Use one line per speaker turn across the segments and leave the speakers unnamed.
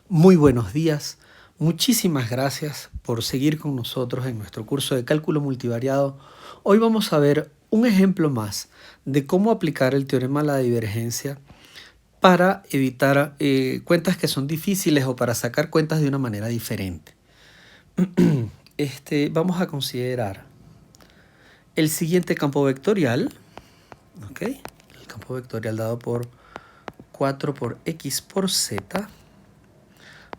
Muy buenos días. Muchísimas gracias por seguir con nosotros en nuestro curso de cálculo multivariado. Hoy vamos a ver un ejemplo más de cómo aplicar el teorema de la divergencia para evitar cuentas que son difíciles o para sacar cuentas de una manera diferente. Vamos a considerar el siguiente campo vectorial, ¿ok? El campo vectorial dado por 4 por x por z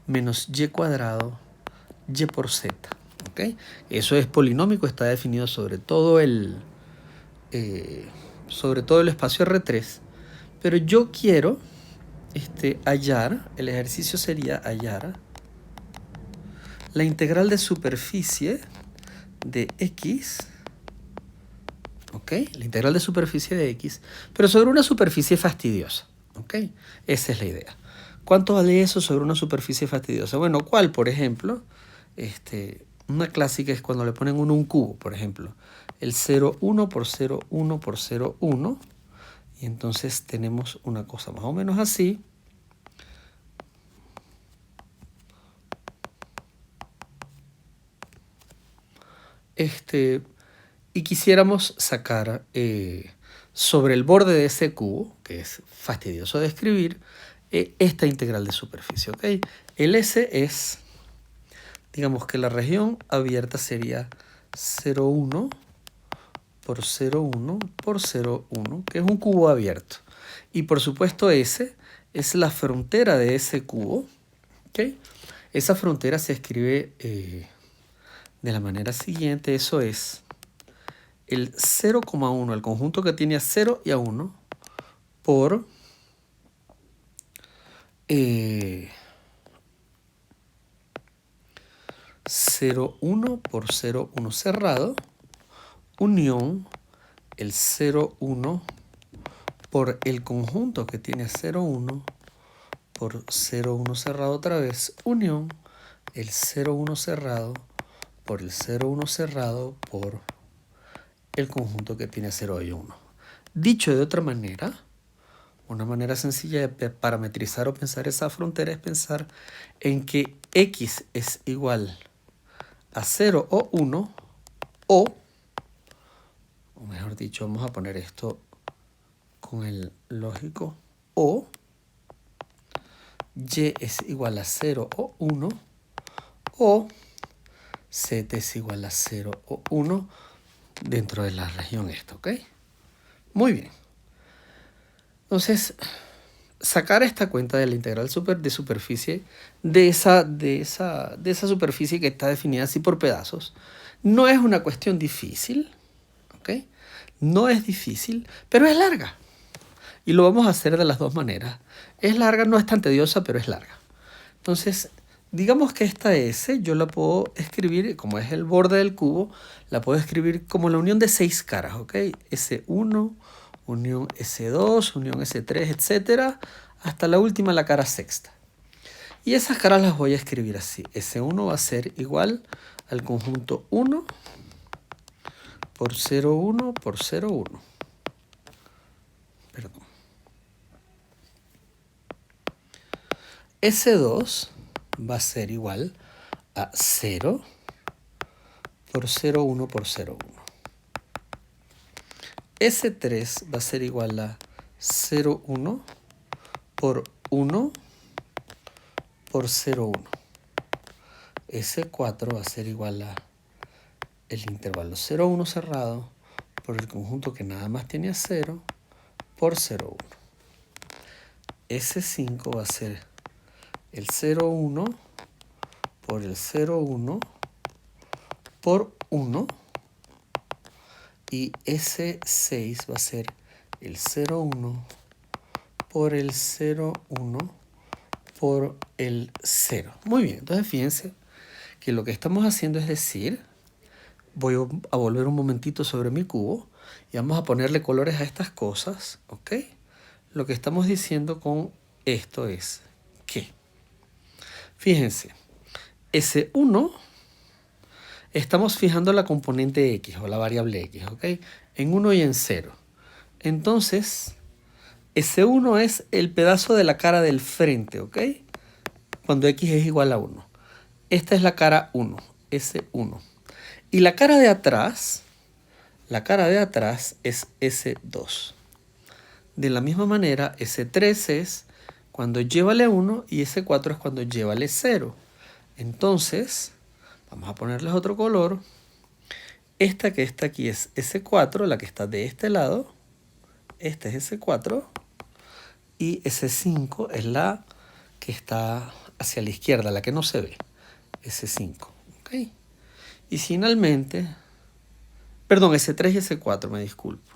menos y cuadrado y por z. ¿Okay? Eso es polinómico, está definido sobre todo el espacio R3, pero yo quiero hallar, el ejercicio sería hallar la integral de superficie de x, ¿ok? La integral de superficie de x, pero sobre una superficie fastidiosa, ¿ok? Esa es la idea. ¿Cuánto vale eso sobre una superficie fastidiosa? Bueno, ¿cuál? Por ejemplo, una clásica es cuando le ponen un cubo, por ejemplo, el 0,1 por 0,1 por 0,1, y entonces tenemos una cosa más o menos así. Y quisiéramos sacar sobre el borde de ese cubo, que es fastidioso de escribir, esta integral de superficie, ¿ok? El S es, digamos que la región abierta sería 0,1 por 0,1 por 0,1, que es un cubo abierto. Y por supuesto S es la frontera de ese cubo, ¿ok? Esa frontera se escribe de la manera siguiente, eso es el 0,1, el conjunto que tiene a 0 y a 1, por 0,1 por 0,1 cerrado, unión el 0,1 por el conjunto que tiene a 0,1 por 0,1 cerrado otra vez, unión el 0,1 cerrado por el 0,1 cerrado por el conjunto que tiene 0 y 1. Dicho de otra manera, una manera sencilla de parametrizar o pensar esa frontera es pensar en que x es igual a 0 o 1, o mejor dicho, vamos a poner esto con el lógico, o y es igual a 0 o 1, o z es igual a 0 o 1 dentro de la región esta, ¿ok? Muy bien. Entonces, sacar esta cuenta de la integral de superficie de esa superficie que está definida así por pedazos no es una cuestión difícil, ¿ok? No es difícil, pero es larga. Y lo vamos a hacer de las dos maneras. Es larga, no es tan tediosa, pero es larga. Entonces, digamos que esta S yo la puedo escribir, como es el borde del cubo, la puedo escribir como la unión de 6 caras, ¿ok? S1, unión S2, unión S3, etcétera, hasta la última, la cara sexta. Y esas caras las voy a escribir así. S1 va a ser igual al conjunto 1 por 0,1 por 0,1. Perdón. S2 va a ser igual a 0 por 0,1 por 0,1. S3 va a ser igual a 0,1 por 1 por 0,1. S4 va a ser igual a el intervalo 0,1 cerrado por el conjunto que nada más tiene a 0 por 0,1. S5 va a ser el 0,1 por el 0,1 por 1. Y S6 va a ser el 0,1 por el 0,1 por el 0. Muy bien, entonces fíjense que lo que estamos haciendo es decir, voy a volver un momentito sobre mi cubo y vamos a ponerle colores a estas cosas, ¿ok? Lo que estamos diciendo con esto es que, fíjense, S1 estamos fijando la componente x o la variable x, ¿ok? En 1 y en 0. Entonces, S1 es el pedazo de la cara del frente, ¿ok? cuando x es igual a 1. Esta es la cara 1, S1. Y la cara de atrás es S2. De la misma manera, S3 es cuando y vale a 1 y S4 es cuando y vale 0. Entonces, vamos a ponerles otro color. Esta que está aquí es S4, la que está de este lado. Esta es S4. Y S5 es la que está hacia la izquierda, la que no se ve. S5. ¿Ok? Y finalmente, perdón, S3 y S4, me disculpo.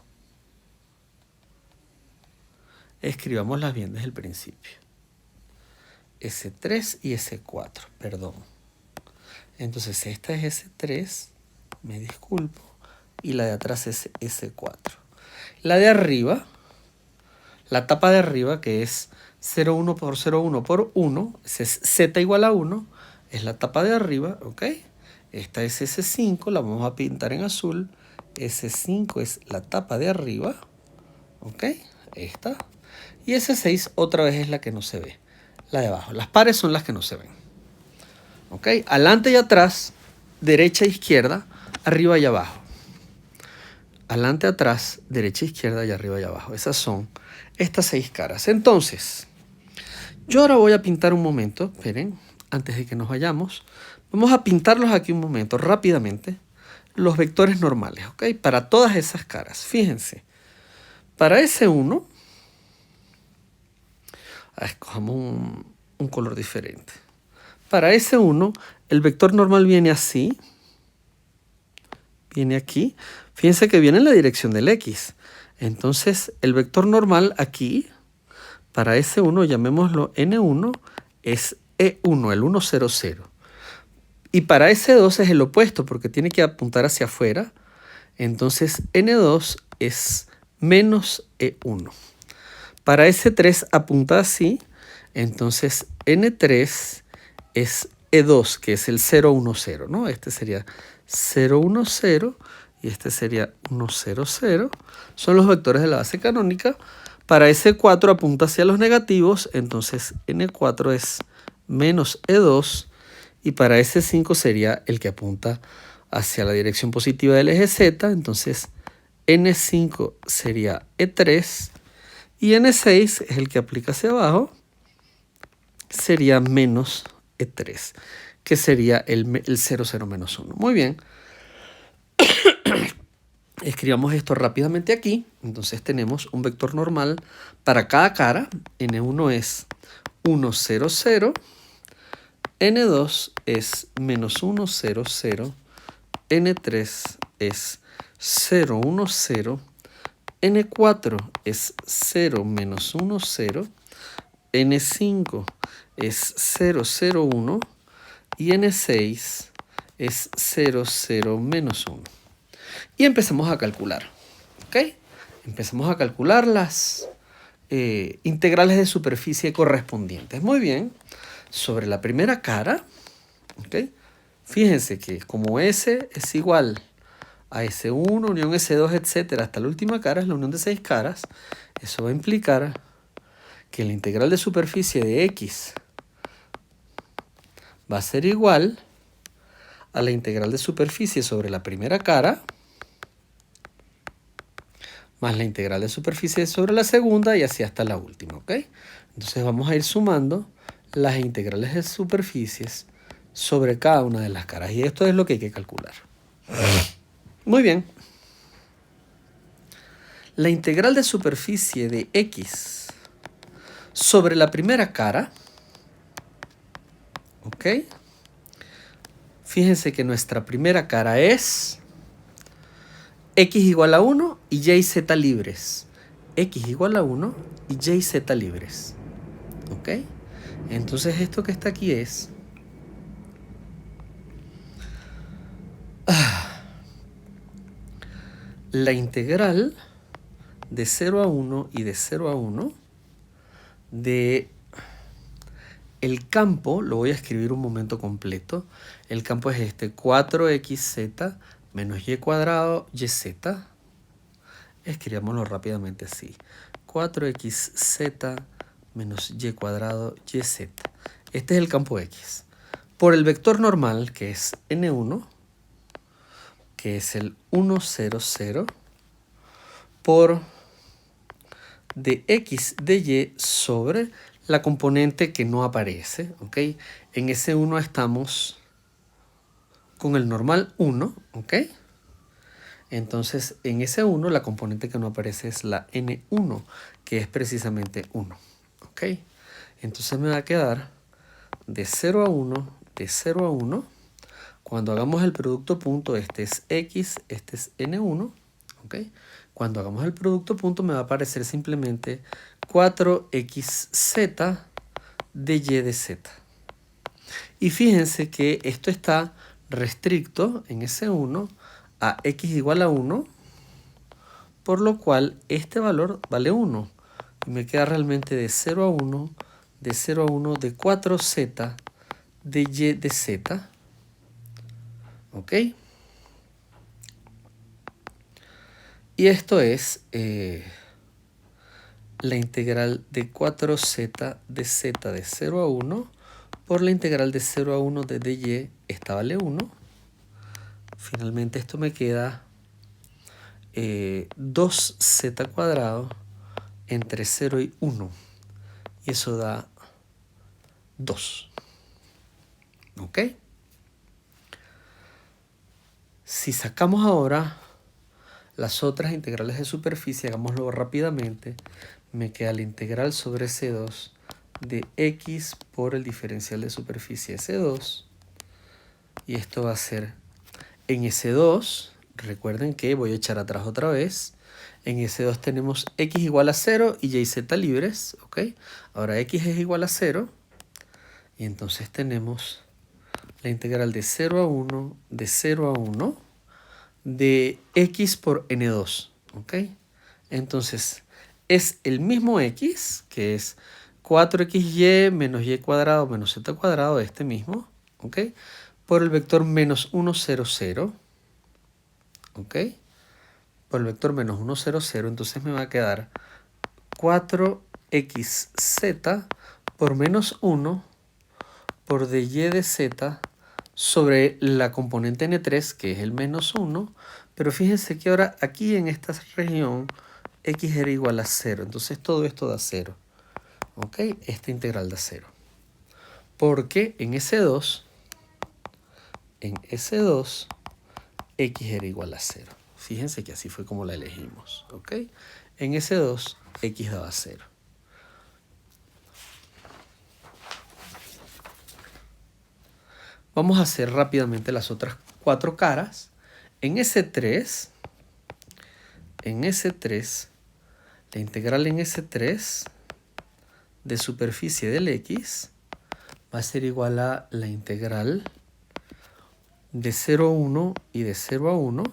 Escribámoslas bien desde el principio. S3 y S4, perdón. Entonces esta es S3, me disculpo, y la de atrás es S4. La de arriba, la tapa de arriba, que es 0,1 por 0,1 por 1, es Z igual a 1, es la tapa de arriba, ¿ok? Esta es S5, la vamos a pintar en azul. S5 es la tapa de arriba, ¿ok? Esta. Y S6 otra vez es la que no se ve, la de abajo. Las pares son las que no se ven. ¿Ok? Adelante y atrás, derecha e izquierda, arriba y abajo. Adelante, atrás, derecha, izquierda y arriba y abajo. Esas son estas 6 caras. Entonces, yo ahora voy a pintar un momento. Esperen, antes de que nos vayamos. Vamos a pintarlos aquí un momento, rápidamente. Los vectores normales, ¿ok? Para todas esas caras. Fíjense. Para S1, escojamos un color diferente. Para S1, el vector normal viene así. Viene aquí. Fíjense que viene en la dirección del X. Entonces, el vector normal aquí, para S1, llamémoslo N1, es E1, el 1, 0, 0. Y para S2 es el opuesto, porque tiene que apuntar hacia afuera. Entonces, N2 es menos E1. Para S3 apunta así. Entonces, N3 es E2, que es el 0, 1, 0, ¿no? Este sería 0, 1, 0 y este sería 1, 0, 0. Son los vectores de la base canónica. Para S4 apunta hacia los negativos, entonces N4 es menos E2 y para S5 sería el que apunta hacia la dirección positiva del eje Z, entonces N5 sería E3 y N6 es el que aplica hacia abajo, sería menos E3, que sería el 0, 0, menos 1. Muy bien. Escribamos esto rápidamente aquí. Entonces tenemos un vector normal para cada cara. N1 es 1, 0, 0. N2 es menos 1, 0, 0. N3 es 0, 1, 0. N4 es 0, menos 1, 0. N5 es 0, 0, 1. Y N6 es 0, 0, menos 1. Y empezamos a calcular. ¿Ok? Empezamos a calcular las integrales de superficie correspondientes. Muy bien. Sobre la primera cara, ¿ok? Fíjense que como S es igual a S1, unión S2, etcétera, hasta la última cara es la unión de 6 caras, eso va a implicar que la integral de superficie de X va a ser igual a la integral de superficie sobre la primera cara más la integral de superficie sobre la segunda y así hasta la última, ¿ok? Entonces vamos a ir sumando las integrales de superficies sobre cada una de las caras. Y esto es lo que hay que calcular. Muy bien. La integral de superficie de X sobre la primera cara, ¿ok? Fíjense que nuestra primera cara es X igual a 1 y Y, Z libres. X igual a 1 y Y, Z libres. ¿Ok? Entonces esto que está aquí es la integral de 0 a 1 y de 0 a 1 de el campo, lo voy a escribir un momento completo. El campo es este, 4xz menos y cuadrado yz. Escribámoslo rápidamente así. 4xz menos y cuadrado yz. Este es el campo X. Por el vector normal, que es N1, que es el 1, 0, 0, por dx de y sobre la componente que no aparece, ¿ok? En ese 1 estamos con el normal 1, ¿ok? Entonces, en ese 1, la componente que no aparece es la N1, que es precisamente 1, ¿ok? Entonces me va a quedar de 0 a 1, de 0 a 1. Cuando hagamos el producto punto, este es X, este es N1, ¿ok? Cuando hagamos el producto punto me va a aparecer simplemente 4xz de y de z. Y fíjense que esto está restricto en ese 1 a x igual a 1, por lo cual este valor vale 1. Y me queda realmente de 0 a 1, de 0 a 1, de 4z de y de z. ¿Ok? Y esto es la integral de 4z de z de 0 a 1 por la integral de 0 a 1 de dy. Esta vale 1. Finalmente esto me queda 2z cuadrado entre 0 y 1. Y eso da 2. ¿Ok? Si sacamos ahora las otras integrales de superficie, hagámoslo rápidamente, me queda la integral sobre C2 de x por el diferencial de superficie S2. Y esto va a ser en S2, recuerden que voy a echar atrás otra vez. En S2 tenemos x igual a 0 y y z libres, ¿ok? Ahora x es igual a 0 y entonces tenemos la integral de 0 a 1, de 0 a 1, de x por n2, ¿ok? Entonces, es el mismo x, que es 4xy menos y cuadrado menos z cuadrado, este mismo, ¿ok? Por el vector menos 1, 0, 0, ¿ok? Por el vector menos 1, 0, 0, entonces me va a quedar 4xz por menos 1 por dy de z sobre la componente n3, que es el menos 1, pero fíjense que ahora aquí en esta región x era igual a 0, entonces todo esto da 0, ¿ok? Esta integral da 0, porque en S2, x era igual a 0. Fíjense que así fue como la elegimos, ¿ok? En S2, x daba 0. Vamos a hacer rápidamente las otras 4 caras. En S3, la integral en S3 de superficie del x va a ser igual a la integral de 0 a 1 y de 0 a 1,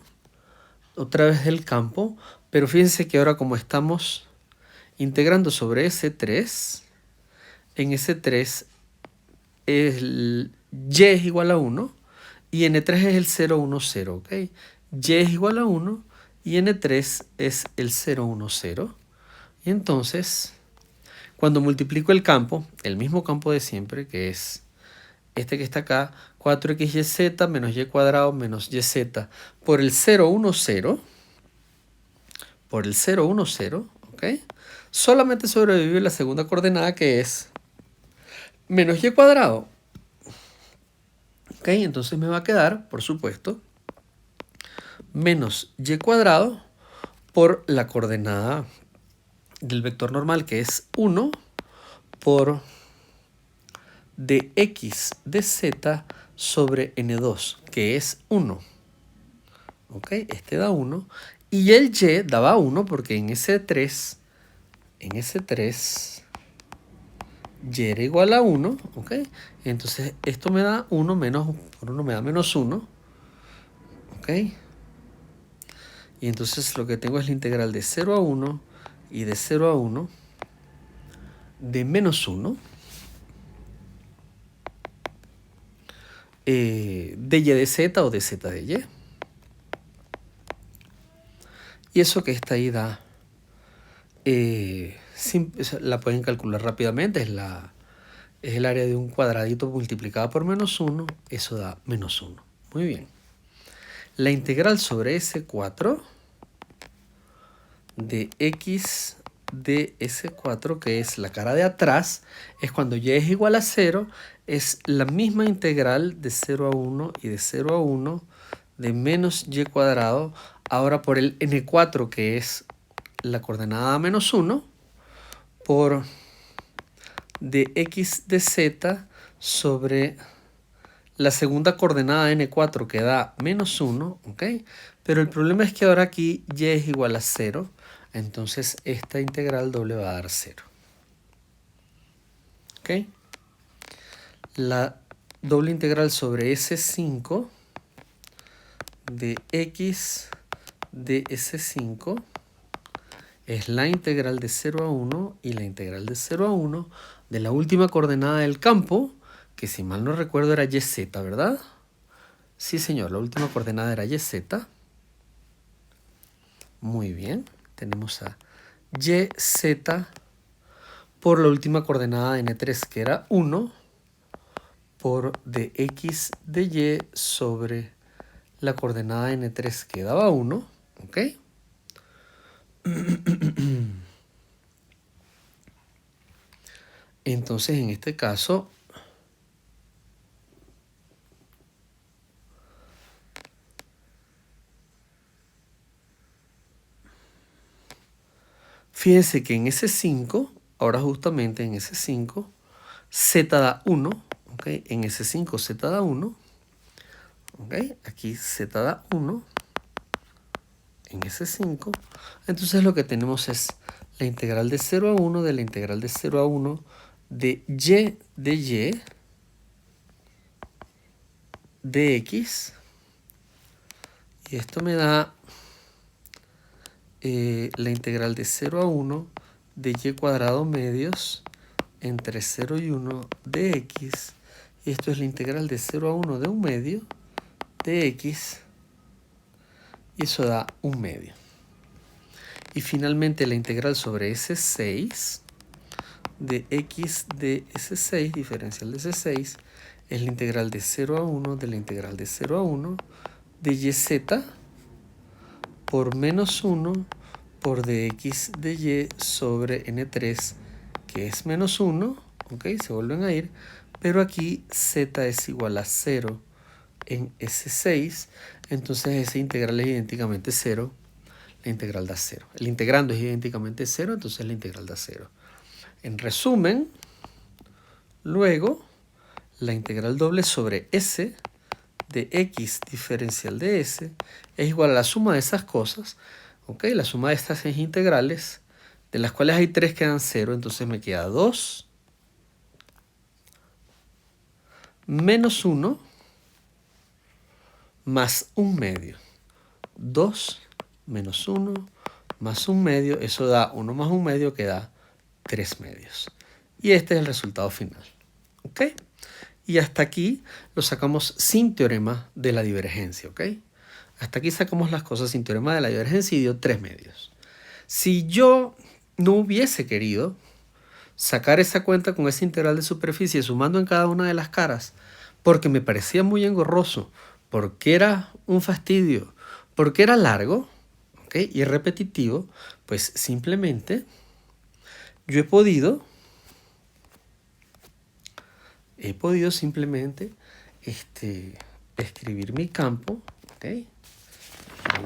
otra vez del campo, pero fíjense que ahora como estamos integrando sobre S3, en S3 el y es igual a 1 y n3 es el 0, 1, 0, ¿ok? Y es igual a 1 y n3 es el 0, 1, 0. Y entonces, cuando multiplico el campo, el mismo campo de siempre, que es este que está acá, 4xyz menos y cuadrado menos yz por el 0, 1, 0, por el 0, 1, 0, ¿ok? Solamente sobrevive la segunda coordenada, que es menos y cuadrado. ¿Ok? Entonces me va a quedar, por supuesto, menos y cuadrado por la coordenada del vector normal, que es 1, por dx de z sobre n2, que es 1. ¿Ok? Este da 1. Y el y daba 1 porque en S3, y era igual a 1, ¿ok? Entonces esto me da 1 menos, por 1 me da menos 1, ¿ok? Y entonces lo que tengo es la integral de 0 a 1 y de 0 a 1 de menos 1 de y de z o de z de y. Y eso que está ahí da, la pueden calcular rápidamente, es la es el área de un cuadradito multiplicado por menos 1, eso da menos 1. Muy bien. La integral sobre S4 de x de S4, que es la cara de atrás, es cuando y es igual a 0, es la misma integral de 0 a 1 y de 0 a 1 de menos y cuadrado, ahora por el n4, que es la coordenada menos 1, por de x de z sobre la segunda coordenada n4 que da menos 1, ¿ok? Pero el problema es que ahora aquí y es igual a 0, entonces esta integral doble va a dar 0. ¿Ok? La doble integral sobre S5 de x de S5 es la integral de 0 a 1 y la integral de 0 a 1 de la última coordenada del campo, que si mal no recuerdo era YZ, ¿verdad? Sí, señor, la última coordenada era YZ. Muy bien, tenemos a YZ por la última coordenada de N3, que era 1, por dx de y sobre la coordenada de N3, que daba 1, ¿ok? Entonces, en este caso, fíjense que en S5, ahora justamente en S5, Z da 1, ¿ok? En S5 Z da 1, ¿ok? Aquí Z da 1, en S5. Entonces lo que tenemos es la integral de 0 a 1 de la integral de 0 a 1 de y de x. Y esto me da la integral de 0 a 1 de y cuadrado medios entre 0 y 1 de x. Y esto es la integral de 0 a 1 de 1 medio de x. Y eso da 1 medio. Y finalmente la integral sobre S6 de x de S6, diferencial de S6, es la integral de 0 a 1 de la integral de 0 a 1 de YZ por menos 1 por dx de y sobre n3, que es menos 1, ¿ok? Se vuelven a ir, pero aquí z es igual a 0 en S6, entonces esa integral es idénticamente 0, la integral da 0. El integrando es idénticamente 0, entonces la integral da 0. En resumen, luego, la integral doble sobre S de x diferencial de S es igual a la suma de esas cosas, ¿ok? La suma de estas seis integrales, de las cuales hay 3 que dan 0, entonces me queda 2 menos 1 más 1 medio. 2 menos 1 más 1 medio, eso da 1 más 1 medio, que da 3 medios. Y este es el resultado final. ¿Ok? Y hasta aquí lo sacamos sin teorema de la divergencia. ¿Ok? Hasta aquí sacamos las cosas sin teorema de la divergencia y dio 3 medios. Si yo no hubiese querido sacar esa cuenta con esa integral de superficie sumando en cada una de las caras, porque me parecía muy engorroso, porque era un fastidio, porque era largo, ¿ok? Y repetitivo, pues simplemente yo he podido simplemente escribir mi campo, ¿ok?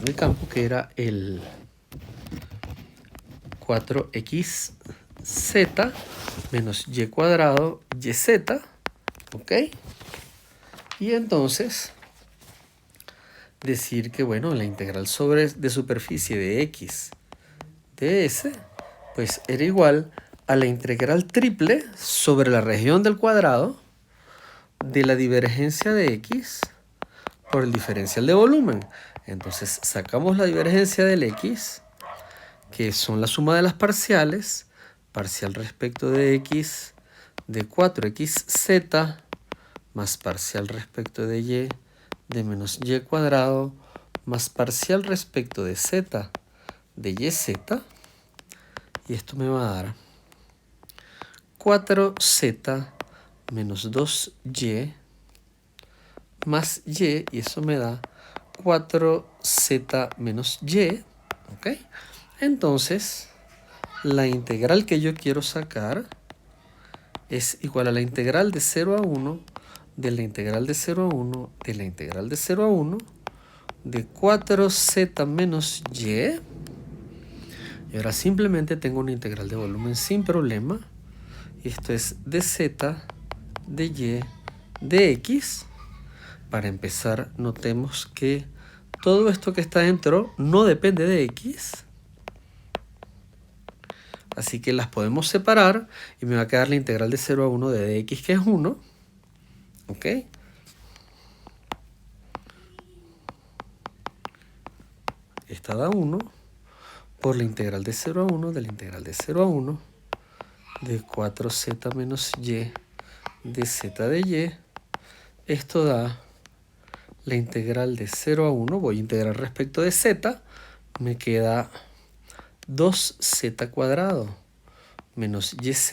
Mi campo, que era el 4xz menos y cuadrado yz, ¿ok? Y entonces decir que, bueno, la integral de superficie de x de s, pues era igual a la integral triple sobre la región del cuadrado de la divergencia de x por el diferencial de volumen. Entonces sacamos la divergencia del x, que son la suma de las parciales, parcial respecto de x de 4xz más parcial respecto de y de menos y cuadrado más parcial respecto de z de yz, y esto me va a dar 4z menos 2y más y eso me da 4z menos y, ¿ok? Entonces, la integral que yo quiero sacar es igual a la integral de 0 a 1 de la integral de 0 a 1 de la integral de 0 a 1 de 4z menos y. Y ahora simplemente tengo una integral de volumen sin problema. Y esto es de z, de y, de x. Para empezar, notemos que todo esto que está dentro no depende de x. Así que las podemos separar y me va a quedar la integral de 0 a 1 de dx, que es 1. ¿Ok? Esta da 1 por la integral de 0 a 1 de la integral de 0 a 1 de 4z menos y de z de y. Esto da la integral de 0 a 1. Voy a integrar respecto de z. Me queda 2z cuadrado menos yz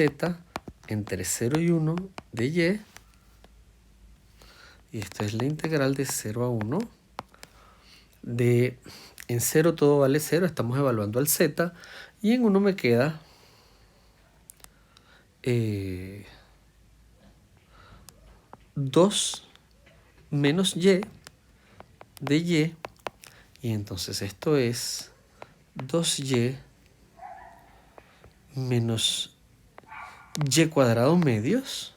entre 0 y 1 de y. Y esto es la integral de 0 a 1 de... En 0 todo vale 0, estamos evaluando al z. Y en 1 me queda 2 menos y de y. Y entonces esto es 2y menos y cuadrado medios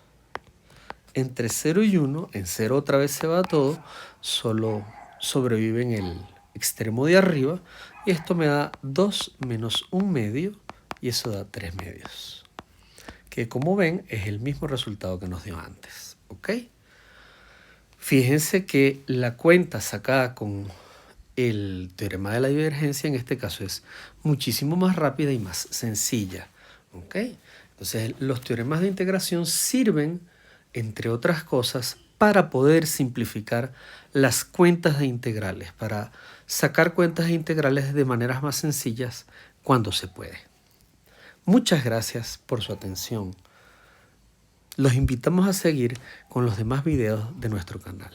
entre 0 y 1. En 0 otra vez se va todo, solo sobrevive en el extremo de arriba. Y esto me da 2 menos 1 medio y eso da 3 medios. Que como ven es el mismo resultado que nos dio antes. ¿Ok? Fíjense que la cuenta sacada con el teorema de la divergencia en este caso es muchísimo más rápida y más sencilla. ¿Ok? Entonces los teoremas de integración sirven, entre otras cosas, para poder simplificar las cuentas de integrales, para sacar cuentas de integrales de maneras más sencillas cuando se puede. Muchas gracias por su atención. Los invitamos a seguir con los demás videos de nuestro canal.